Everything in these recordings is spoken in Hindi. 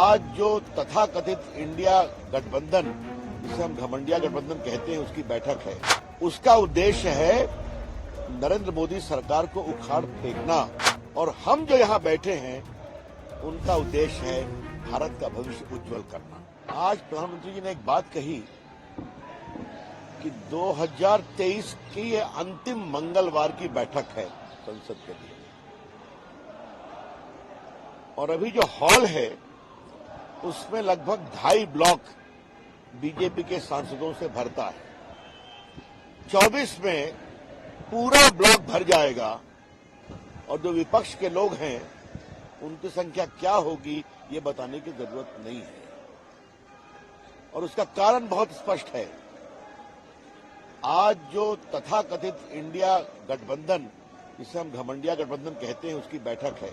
आज जो तथाकथित इंडिया गठबंधन, जिसे हम घमंडिया गठबंधन कहते हैं, उसकी बैठक है, उसका उद्देश्य है नरेंद्र मोदी सरकार को उखाड़ फेंकना। और हम जो यहाँ बैठे हैं, उनका उद्देश्य है भारत का भविष्य उज्जवल करना। आज प्रधानमंत्री जी ने एक बात कही कि 2023 की ये अंतिम मंगलवार की बैठक है संसद के लिए, और अभी जो हॉल है उसमें लगभग 2.5 ब्लॉक बीजेपी के सांसदों से भरता है। 24 में पूरा ब्लॉक भर जाएगा, और जो विपक्ष के लोग हैं उनकी संख्या क्या होगी ये बताने की जरूरत नहीं है। और उसका कारण बहुत स्पष्ट है। आज जो तथाकथित इंडिया गठबंधन, जिसे हम घमंडिया गठबंधन कहते हैं, उसकी बैठक है,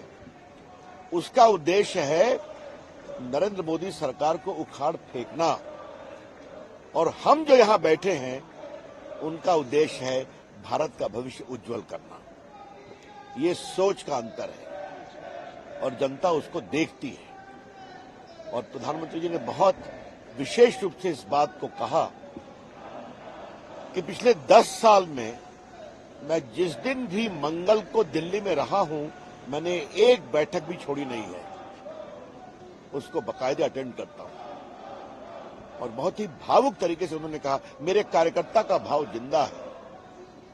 उसका उद्देश्य है नरेंद्र मोदी सरकार को उखाड़ फेंकना। और हम जो यहां बैठे हैं, उनका उद्देश्य है भारत का भविष्य उज्जवल करना। ये सोच का अंतर है और जनता उसको देखती है। और प्रधानमंत्री जी ने बहुत विशेष रूप से इस बात को कहा कि पिछले 10 साल में मैं जिस दिन भी मंगल को दिल्ली में रहा हूं, मैंने एक बैठक भी छोड़ी नहीं है, उसको बाकायदे अटेंड करता हूं। और बहुत ही भावुक तरीके से उन्होंने कहा, मेरे कार्यकर्ता का भाव जिंदा है।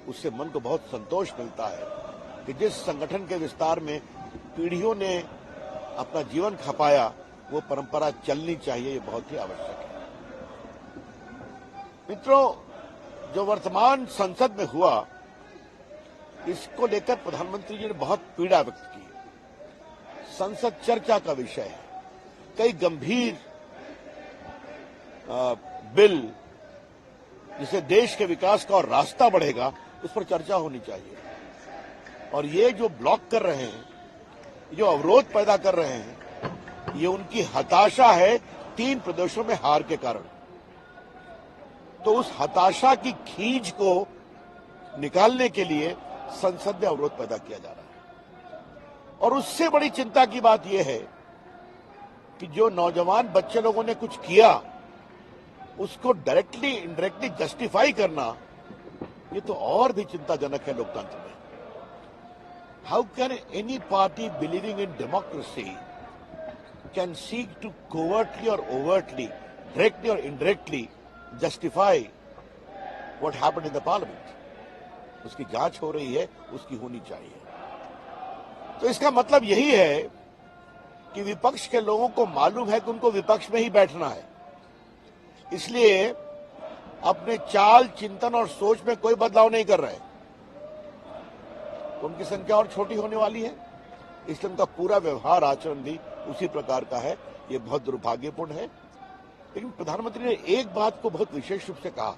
उससे मन को बहुत संतोष मिलता है कि जिस संगठन के विस्तार में पीढ़ियों ने अपना जीवन खपाया, वो परंपरा चलनी चाहिए। ये बहुत ही आवश्यक है। मित्रों, जो वर्तमान संसद में हुआ, इसको लेकर प्रधानमंत्री जी ने बहुत पीड़ा व्यक्त की। संसद चर्चा का विषय है। कई गंभीर बिल, जिसे देश के विकास का और रास्ता बढ़ेगा, उस पर चर्चा होनी चाहिए। और ये जो ब्लॉक कर रहे हैं, जो अवरोध पैदा कर रहे हैं, ये उनकी हताशा है 3 प्रदेशों में हार के कारण। तो उस हताशा की खींच को निकालने के लिए संसद में अवरोध पैदा किया जा रहा है। और उससे बड़ी चिंता की बात यह है कि जो नौजवान बच्चे लोगों ने कुछ किया, उसको डायरेक्टली इनडायरेक्टली जस्टिफाई करना, ये तो और भी चिंताजनक है लोकतंत्र में। How can any party believing in democracy can seek to covertly और ओवर्टली, डायरेक्टली और indirectly justify what happened in the parliament? उसकी जांच हो रही है, उसकी होनी चाहिए। तो इसका मतलब यही है कि विपक्ष के लोगों को मालूम है कि उनको विपक्ष में ही बैठना है, इसलिए अपने चाल, चिंतन और सोच में कोई बदलाव नहीं कर रहे। उनकी संख्या और छोटी होने वाली है, इसलिए उनका पूरा व्यवहार, आचरण भी उसी प्रकार का है। ये बहुत दुर्भाग्यपूर्ण है। लेकिन प्रधानमंत्री ने एक बात को बहुत विशेष रूप से कहा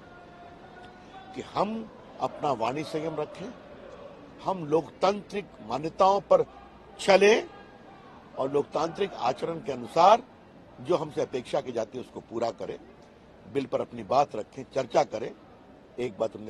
कि हम अपना वाणी संयम रखें, हम लोकतांत्रिक मान्यताओं पर चलें और लोकतांत्रिक आचरण के अनुसार जो हमसे अपेक्षा की जाती है उसको पूरा करें। बिल पर अपनी बात रखें, चर्चा करें। एक बात उन्होंने